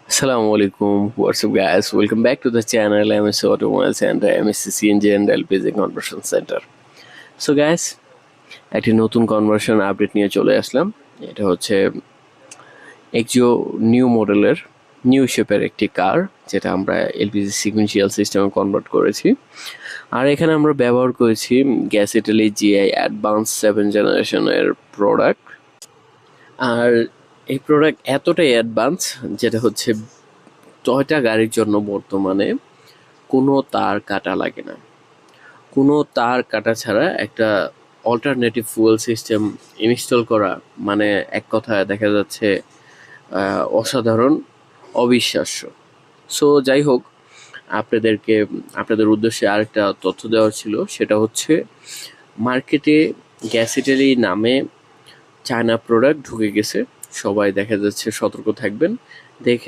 Assalamu alaikum. What's up, guys? Welcome back to the channel MSC Automobiles and MSC CNG and LPG Conversion Center. So, guys, একটি নতুন conversion update নিয়ে চলে আসলাম। এটা হচ্ছে Axio new মডেলের new শেপের একটি কার, যেটা আমরা এলপিজি সিকুয়েন্সিয়াল সিস্টেমে কনভার্ট করেছি। আর এখানে আমরা ব্যবহার করেছি গ্যাস ইটালি জিআই অ্যাডভান্স 7 জেনারেশনের প্রোডাক্ট। আর এই প্রোডাক্ট এতটাই অ্যাডভান্স যেটা হচ্ছে টয়োটা গাড়ির জন্য বর্তমানে কোনো তার কাটা লাগে না। কোনো তার কাটা ছাড়া একটা অল্টারনেটিভ ফুয়েল সিস্টেম ইনস্টল করা মানে এক কথায় দেখা যাচ্ছে অসাধারণ, অবিশ্বাস্য। সো যাই হোক, আপনাদের উদ্দেশ্যে আরেকটা তথ্য দেওয়ার ছিল, সেটা হচ্ছে মার্কেটে গ্যাস ইটালি নামে চায়না প্রোডাক্ট ঢুকে গেছে। সবাই দেখা যাচ্ছে সতর্ক থাকবেন, দেখে